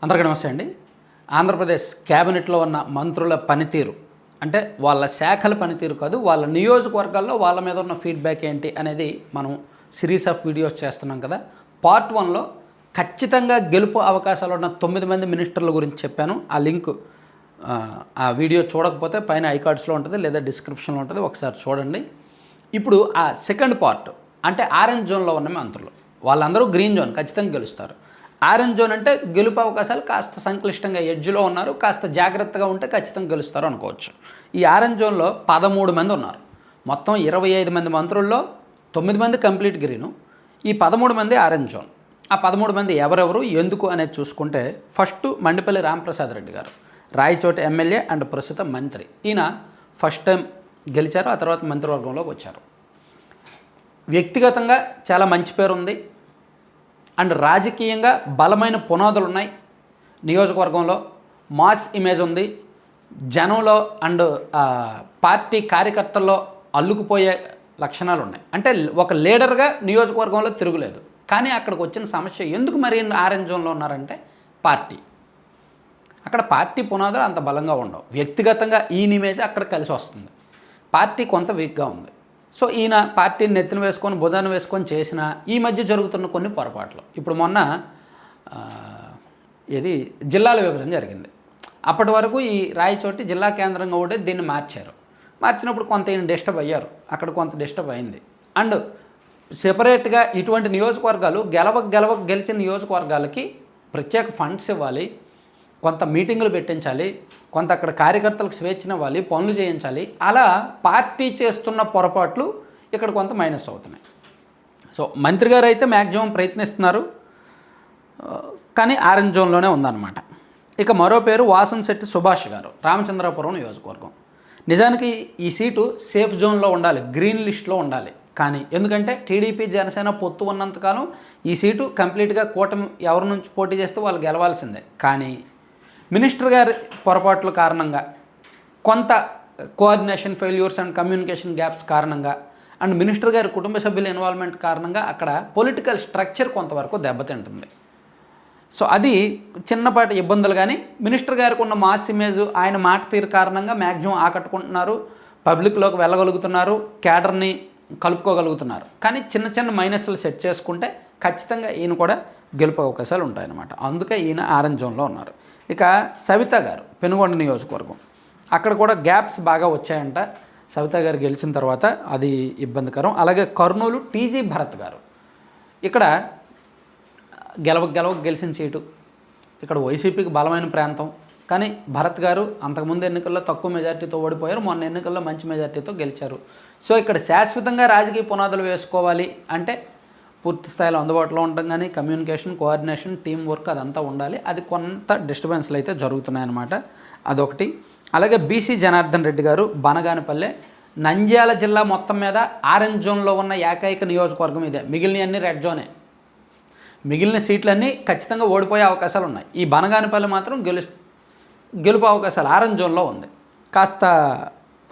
అందరికీ నమస్తే అండి. ఆంధ్రప్రదేశ్ క్యాబినెట్లో ఉన్న మంత్రుల పనితీరు అంటే వాళ్ళ శాఖల పనితీరు కాదు, వాళ్ళ నియోజకవర్గాల్లో వాళ్ళ మీద ఉన్న ఫీడ్బ్యాక్ ఏంటి అనేది మనం సిరీస్ ఆఫ్ వీడియోస్ చేస్తున్నాం కదా. పార్ట్ 1లో ఖచ్చితంగా గెలుపు అవకాశాలు ఉన్న 9 మంది మినిస్టర్ల గురించి చెప్పాను. ఆ లింక్ ఆ వీడియో చూడకపోతే పైన ఐకార్డ్స్లో ఉంటుంది లేదా డిస్క్రిప్షన్లో ఉంటుంది, ఒకసారి చూడండి. ఇప్పుడు ఆ సెకండ్ పార్ట్ అంటే ఆరెంజ్ జోన్లో ఉన్న మంత్రులు, వాళ్ళందరూ గ్రీన్ జోన్ ఖచ్చితంగా గెలుస్తారు. ఆరెంజ్ జోన్ అంటే గెలుపు అవకాశాలు కాస్త సంక్లిష్టంగా ఎడ్జ్లో ఉన్నారు, కాస్త జాగ్రత్తగా ఉంటే ఖచ్చితంగా గెలుస్తారు అనుకోవచ్చు. ఈ ఆరెంజ్ జోన్లో 13 మంది ఉన్నారు. మొత్తం 25 మంది మంత్రుల్లో 9 మంది కంప్లీట్ గ్రీను, ఈ 13 మంది ఆరెంజ్ జోన్. ఆ 13 మంది ఎవరెవరు ఎందుకు అనేది చూసుకుంటే, ఫస్ట్ మండిపల్లి రామప్రసాద్ రెడ్డి గారు, రాయచోటి ఎమ్మెల్యే అండ్ ప్రస్తుత మంత్రి. ఈయన ఫస్ట్ టైం గెలిచారు, ఆ తర్వాత మంత్రివర్గంలోకి వచ్చారు. వ్యక్తిగతంగా చాలా మంచి పేరు ఉంది అండ్ రాజకీయంగా బలమైన పునాదులు ఉన్నాయి. నియోజకవర్గంలో మాస్ ఇమేజ్ ఉంది, జనంలో అండ్ పార్టీ కార్యకర్తల్లో అల్లుకుపోయే లక్షణాలు ఉన్నాయి. అంటే ఒక లీడర్గా నియోజకవర్గంలో తిరుగులేదు. కానీ అక్కడికి వచ్చిన సమస్య ఎందుకు మరి ఆరెంజ్ జోన్లో ఉన్నారంటే అక్కడ పార్టీ పునాదులు అంత బలంగా ఉండవు. వ్యక్తిగతంగా ఈయన ఇమేజ్ అక్కడ కలిసి వస్తుంది. పార్టీ కొంత వీక్గా ఉంది. సో ఈయన పార్టీని నెత్తిన వేసుకొని భుజాన్ని వేసుకొని చేసిన ఈ మధ్య జరుగుతున్న కొన్ని పొరపాట్లు. ఇప్పుడు మొన్న జిల్లాల విభజన జరిగింది. అప్పటి వరకు ఈ రాయచోటి జిల్లా కేంద్రంగా ఉంటే దీన్ని మార్చినప్పుడు కొంత ఈయన డిస్టర్బ్ అయ్యారు, అక్కడ కొంత డిస్టర్బ్ అయింది. అండ్ సెపరేట్గా ఇటువంటి నియోజకవర్గాలు గెలిచిన నియోజకవర్గాలకి ప్రత్యేక ఫండ్స్ ఇవ్వాలి, కొంత మీటింగులు పెట్టించాలి, కొంత అక్కడ కార్యకర్తలకు స్వేచ్ఛనివ్వాలి, పనులు చేయించాలి. అలా పార్టీ చేస్తున్న పొరపాట్లు ఇక్కడ కొంత మైనస్ అవుతున్నాయి. సో మంత్రి గారు అయితే మ్యాక్సిమం ప్రయత్నిస్తున్నారు, కానీ ఆరెంజ్ జోన్లోనే ఉందన్నమాట. ఇక మరో పేరు వాసంశెట్టి సుభాష్ గారు, రామచంద్రాపురం నియోజకవర్గం. నిజానికి ఈ సీటు సేఫ్ జోన్లో ఉండాలి, గ్రీన్ లిస్ట్లో ఉండాలి. కానీ ఎందుకంటే టీడీపీ జనసేన పొత్తు ఉన్నంతకాలం ఈ సీటు కంప్లీట్గా కూటమి ఎవరి నుంచి పోటీ చేస్తే వాళ్ళు గెలవాల్సిందే. కానీ మినిస్టర్ గారి పొరపాట్ల కారణంగా, కొంత coordination failures and communication gaps కారణంగా అండ్ మినిస్టర్ గారి కుటుంబ సభ్యుల ఇన్వాల్వ్మెంట్ కారణంగా అక్కడ పొలిటికల్ స్ట్రక్చర్ కొంతవరకు దెబ్బతింటుంది. సో అది చిన్నపాటి ఇబ్బందులు. కానీ మినిస్టర్ గారికి ఉన్న మాస్ ఇమేజ్, ఆయన మాట తీరు కారణంగా మ్యాక్సిమం ఆకట్టుకుంటున్నారు, పబ్లిక్లోకి వెళ్ళగలుగుతున్నారు, క్యాడర్ని కలుపుకోగలుగుతున్నారు. కానీ చిన్న చిన్న మైనస్లు సెట్ చేసుకుంటే ఖచ్చితంగా ఈయన కూడా గెలుపు అవకాశాలు ఉంటాయన్నమాట. అందుకే ఈయన ఆరెంజ్ జోన్లో ఉన్నారు. ఇక సవిత గారు, పెనుగొండ నియోజకవర్గం, అక్కడ కూడా గ్యాప్స్ బాగా వచ్చాయంట. సవిత గారు గెలిచిన తర్వాత అది ఇబ్బందికరం. అలాగే కర్నూలు టీజీ భరత్ గారు, ఇక్కడ గెలిచిన సీటు, ఇక్కడ వైసీపీకి బలమైన ప్రాంతం. కానీ భరత్ గారు అంతకుముందు ఎన్నికల్లో తక్కువ మెజార్టీతో ఓడిపోయారు, మొన్న ఎన్నికల్లో మంచి మెజార్టీతో గెలిచారు. సో ఇక్కడ శాశ్వతంగా రాజకీయ పునాదులు వేసుకోవాలి అంటే పూర్తి స్థాయిలో అందుబాటులో ఉండడం, కానీ కమ్యూనికేషన్, కోఆర్డినేషన్, టీం వర్క్ అదంతా ఉండాలి. అది కొంత డిస్టర్బెన్స్లు అయితే జరుగుతున్నాయన్నమాట, అదొకటి. అలాగే బీసీ జనార్దన్ రెడ్డి గారు, బనగానపల్లె, నంద్యాల జిల్లా మొత్తం మీద ఆరెంజ్ జోన్లో ఉన్న ఏకైక నియోజకవర్గం ఇదే. మిగిలినవన్నీ రెడ్ జోనే. మిగిలిన సీట్లన్నీ ఖచ్చితంగా ఓడిపోయే అవకాశాలు ఉన్నాయి. ఈ బనగానపల్లి మాత్రం గెలుపు అవకాశాలు ఆరెంజ్ జోన్లో ఉంది. కాస్త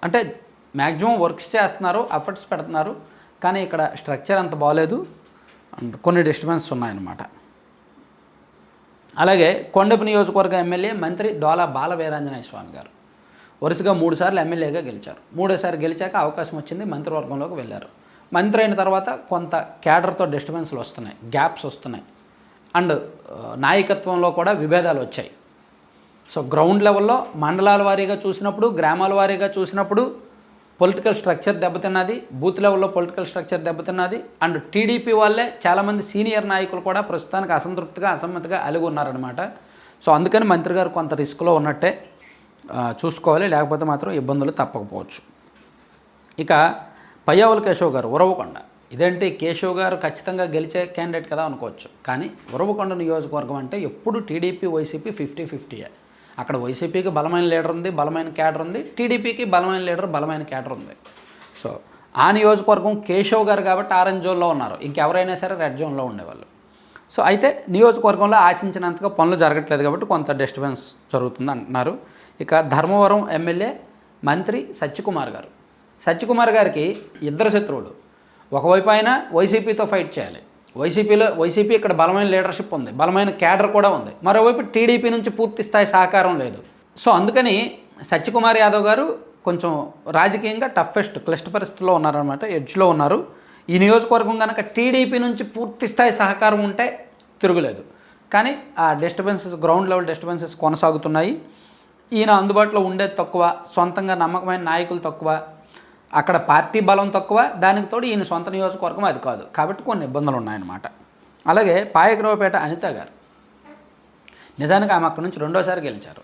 అంటే మ్యాక్సిమం వర్క్స్ చేస్తున్నారు, ఎఫర్ట్స్ పెడుతున్నారు, కానీ ఇక్కడ స్ట్రక్చర్ అంత బాగలేదు అండ్ కొన్ని డిస్టర్బెన్స్ ఉన్నాయన్నమాట. అలాగే కొండపు నియోజకవర్గ ఎమ్మెల్యే మంత్రి డోలా బాల వీరాంజనేయ స్వామి గారు వరుసగా 3 సార్లు ఎమ్మెల్యేగా గెలిచారు. 3వ గెలిచాక అవకాశం వచ్చింది, మంత్రివర్గంలోకి వెళ్ళారు. మంత్రి అయిన తర్వాత కొంత క్యాడర్తో డిస్టర్బెన్స్లు వస్తున్నాయి, గ్యాప్స్ వస్తున్నాయి అండ్ నాయకత్వంలో కూడా విభేదాలు వచ్చాయి. సో గ్రౌండ్ లెవెల్లో మండలాల వారీగా చూసినప్పుడు, గ్రామాల వారీగా చూసినప్పుడు పొలిటికల్ స్ట్రక్చర్ దెబ్బతిన్నది, బూత్ లెవెల్లో పొలిటికల్ స్ట్రక్చర్ దెబ్బతిన్నది. అండ్ టీడీపీ వాళ్ళే చాలామంది సీనియర్ నాయకులు కూడా ప్రస్తుతానికి అసమ్మతిగా అలిగి ఉన్నారనమాట. సో అందుకని మంత్రి గారు కొంత రిస్క్లో ఉన్నట్టే చూసుకోవాలి, లేకపోతే మాత్రం ఇబ్బందులు తప్పకపోవచ్చు. ఇక పయ్యావుల కేశవ్ గారు, ఉరవకొండ. ఇదేంటి కేశవ్ గారు ఖచ్చితంగా గెలిచే క్యాండిడేట్ కదా అనుకోవచ్చు, కానీ ఉరవకొండ నియోజకవర్గం అంటే ఎప్పుడు టీడీపీ వైసీపీ 50-50. అక్కడ వైసీపీకి బలమైన లీడర్ ఉంది, బలమైన క్యాడర్ ఉంది, టీడీపీకి బలమైన లీడర్, బలమైన క్యాడర్ ఉంది. సో ఆ నియోజకవర్గం కేశవ్ గారు కాబట్టి ఆరెంజ్ జోన్లో ఉన్నారు, ఇంకెవరైనా సరే రెడ్ జోన్లో ఉండేవాళ్ళు. సో అయితే నియోజకవర్గంలో ఆశించినంతగా పనులు జరగట్లేదు కాబట్టి కొంత డిస్టర్బెన్స్ జరుగుతుంది అంటున్నారు. ఇక ధర్మవరం ఎమ్మెల్యే మంత్రి సత్యకుమార్ గారు, సత్యకుమార్ గారికి ఇద్దరు శత్రువులు. ఒకవైపు ఆయన వైసీపీతో ఫైట్ చేయాలి, వైసీపీ ఇక్కడ బలమైన లీడర్షిప్ ఉంది, బలమైన క్యాడర్ కూడా ఉంది. మరోవైపు టీడీపీ నుంచి పూర్తి స్థాయి సహకారం లేదు. సో అందుకని సత్యకుమార్ యాదవ్ గారు కొంచెం రాజకీయంగా క్లిష్ట పరిస్థితుల్లో ఉన్నారనమాట, ఎడ్జ్లో ఉన్నారు. ఈ నియోజకవర్గం కనుక టీడీపీ నుంచి పూర్తి స్థాయి సహకారం ఉంటే తిరుగులేదు. కానీ ఆ డిస్టర్బెన్సెస్, గ్రౌండ్ లెవెల్ డిస్టర్బెన్సెస్ కొనసాగుతున్నాయి. ఈయన అందుబాటులో ఉండేది తక్కువ, సొంతంగా నమ్మకమైన నాయకులు తక్కువ, అక్కడ పార్టీ బలం తక్కువ, దానికి తోడు ఈయన సొంత నియోజకవర్గం అది కాదు, కాబట్టి కొన్ని ఇబ్బందులు ఉన్నాయన్నమాట. అలాగే పాయకరావుపేట అనిత గారు, నిజానికి ఆమె అక్కడి నుంచి రెండోసారి గెలిచారు.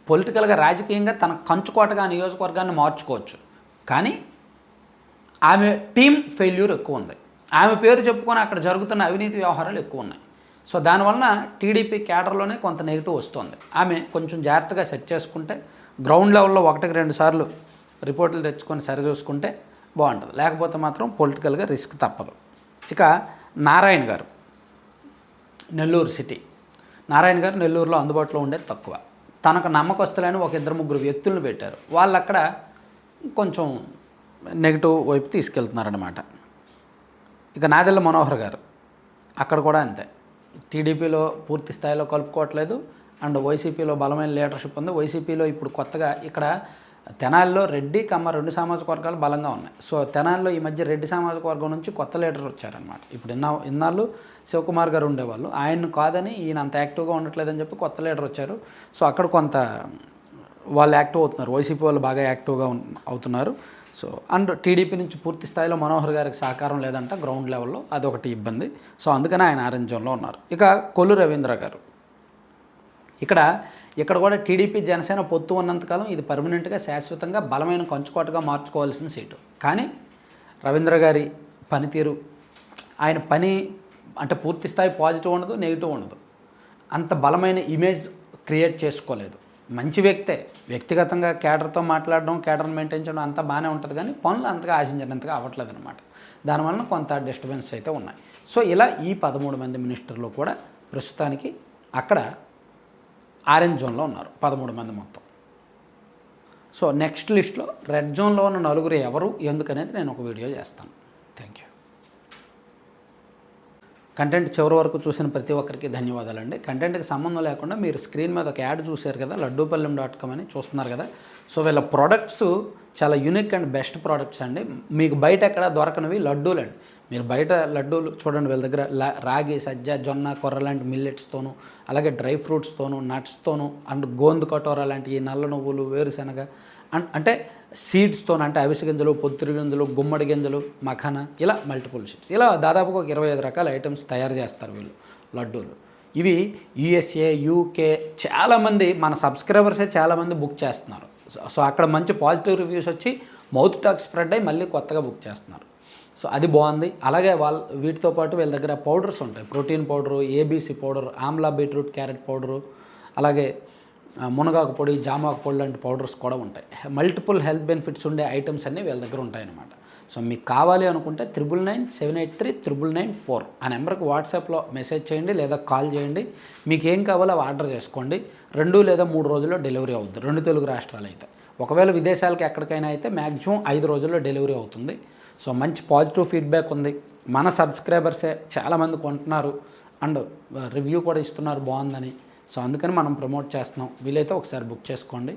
పొలిటికల్గా రాజకీయంగా తన కంచుకోటగా ఆ నియోజకవర్గాన్ని మార్చుకోవచ్చు, కానీ ఆమె టీం ఫెయిల్యూర్ ఎక్కువ ఉంది. ఆమె పేరు చెప్పుకొని అక్కడ జరుగుతున్న అవినీతి వ్యవహారాలు ఎక్కువ ఉన్నాయి. సో దానివలన టీడీపీ క్యాడర్లోనే కొంత నెగిటివ్ వస్తుంది. ఆమె కొంచెం జాగ్రత్తగా సెట్ చేసుకుంటే, గ్రౌండ్ లెవెల్లో 1-2 సార్లు రిపోర్టులు తెచ్చుకొని సరిచూసుకుంటే బాగుంటుంది. లేకపోతే మాత్రం పొలిటికల్గా రిస్క్ తప్పదు. ఇక నారాయణ గారు, నెల్లూరు సిటీ. నారాయణ గారు నెల్లూరులో అందుబాటులో ఉండేది తక్కువ. తనకు నమ్మకస్తులని 1-2-3 వ్యక్తులను పెట్టారు. వాళ్ళు అక్కడ కొంచెం నెగిటివ్ వైపు తీసుకెళ్తున్నారనమాట. ఇక నాదెళ్ల మనోహర్ గారు, అక్కడ కూడా అంతే. టీడీపీలో పూర్తి స్థాయిలో కలుపుకోవట్లేదు, అండ్ వైసీపీలో బలమైన లీడర్షిప్ ఉంది. వైసీపీలో ఇప్పుడు కొత్తగా ఇక్కడ తెనాలిలో రెడ్డి కమ్మ 2 సామాజిక వర్గాలు బలంగా ఉన్నాయి. సో తెనాలిలో ఈ మధ్య రెడ్డి సామాజిక వర్గం నుంచి కొత్త లీడర్ వచ్చారనమాట. ఇప్పుడు ఇన్నాళ్ళు శివకుమార్ గారు ఉండేవాళ్ళు, ఆయన్ను కాదని ఈయన అంత యాక్టివ్గా ఉండట్లేదని చెప్పి కొత్త లీడర్ వచ్చారు. సో అక్కడ కొంత వాళ్ళు యాక్టివ్ అవుతున్నారు, వైసీపీ వాళ్ళు బాగా యాక్టివ్గా అవుతున్నారు. సో అండ్ టీడీపీ నుంచి పూర్తి స్థాయిలో మనోహర్ గారికి సహకారం లేదంట గ్రౌండ్ లెవెల్లో, అదొకటి ఇబ్బంది. సో అందుకని ఆయన ఆరెంజ్ జోన్లో ఉన్నారు. ఇక కొల్లు రవీంద్ర గారు, ఇక్కడ కూడా టీడీపీ జనసేన పొత్తు ఉన్నంతకాలం ఇది పర్మనెంట్గా శాశ్వతంగా బలమైన కంచుకోటగా మార్చుకోవాల్సిన సీటు. కానీ రవీంద్ర గారి పనితీరు, ఆయన పని అంటే పూర్తి స్థాయి పాజిటివ్ ఉండదు, నెగిటివ్ ఉండదు, అంత బలమైన ఇమేజ్ క్రియేట్ చేసుకోలేదు. మంచి వ్యక్తే, వ్యక్తిగతంగా క్యాడర్తో మాట్లాడడం, క్యాడర్ని మెయింటైన్ చేయడం అంతా బాగానే ఉంటుంది, కానీ పనులు అంతగా ఆశించినంతగా అవ్వట్లేదు అనమాట. దానివల్ల కొంత డిస్టర్బెన్స్ అయితే ఉన్నాయి. సో ఇలా ఈ 13 మంది మినిస్టర్లు కూడా ప్రస్తుతానికి అక్కడ ఆరెంజ్ జోన్లో ఉన్నారు, 13 మంది మొత్తం. సో నెక్స్ట్ లిస్ట్లో రెడ్ జోన్లో ఉన్న 4 ఎవరు ఎందుకనేది నేను ఒక వీడియో చేస్తాను. Thank you. కంటెంట్ చివరి వరకు చూసిన ప్రతి ఒక్కరికి ధన్యవాదాలండి. కంటెంట్కి సంబంధం లేకుండా మీరు స్క్రీన్ మీద ఒక యాడ్ చూశారు కదా, లడ్డూపల్లెం.com అని చూస్తున్నారు కదా. సో వీళ్ళ ప్రోడక్ట్స్ చాలా యూనిక్ అండ్ బెస్ట్ ప్రోడక్ట్స్ అండి. మీకు బయట ఎక్కడ దొరకనివి లడ్డూలు అండి. మీరు బయట లడ్డూలు చూడండి, వీళ్ళ దగ్గర రాగి, సజ్జ, జొన్న, కొర్ర లాంటి మిల్లెట్స్తోనూ, అలాగే డ్రై ఫ్రూట్స్తోనూ, నట్స్తోనూ, అండ్ గోందు కటోరా లాంటి ఈ నల్ల నువ్వులు, వేరుశనగ అంటే సీడ్స్తో, అంటే అవిసె గింజలు, పొత్తిరి గింజలు, గుమ్మడి గింజలు, మఖానా, ఇలా మల్టిపుల్ సీడ్స్, ఇలా దాదాపుగా ఒక 25 రకాల ఐటమ్స్ తయారు చేస్తారు వీళ్ళు లడ్డూలు. ఇవి USA, UK చాలామంది మన సబ్స్క్రైబర్సే చాలామంది బుక్ చేస్తున్నారు. సో అక్కడ మంచి పాజిటివ్ రివ్యూస్ వచ్చి మౌత్ టాక్ స్ప్రెడ్ అయ్యి మళ్ళీ కొత్తగా బుక్ చేస్తున్నారు. సో అది బాగుంది. అలాగే వీటితో పాటు వీళ్ళ దగ్గర పౌడర్స్ ఉంటాయి, protein powder, ABC powder, Amla beetroot carrot powder, అలాగే మునగాకు పొడి, జామాకు పొడి లాంటి పౌడర్స్ కూడా ఉంటాయి. మల్టిపుల్ హెల్త్ బెనిఫిట్స్ ఉండే ఐటమ్స్ అన్నీ వీళ్ళ దగ్గర ఉంటాయన్నమాట. సో మీకు కావాలి అనుకుంటే 9997839994 ఆ నెంబర్కి వాట్సాప్లో మెసేజ్ చేయండి లేదా కాల్ చేయండి. మీకు ఏం కావాలో అవి ఆర్డర్ చేసుకోండి. 2 లేదా 3 రోజుల్లో డెలివరీ అవుతుంది, 2 తెలుగు రాష్ట్రాలు అయితే. ఒకవేళ విదేశాలకు ఎక్కడికైనా అయితే మ్యాక్సిమం 5 రోజుల్లో డెలివరీ అవుతుంది. సో మంచి పాజిటివ్ ఫీడ్బ్యాక్ ఉంది. మన సబ్స్క్రైబర్సే చాలామంది కొంటున్నారు అండ్ రివ్యూ కూడా ఇస్తున్నారు బాగుందని. సో అందుకని మనం ప్రమోట్ చేస్తున్నాం. వీలైతే ఒకసారి బుక్ చేసుకోండి.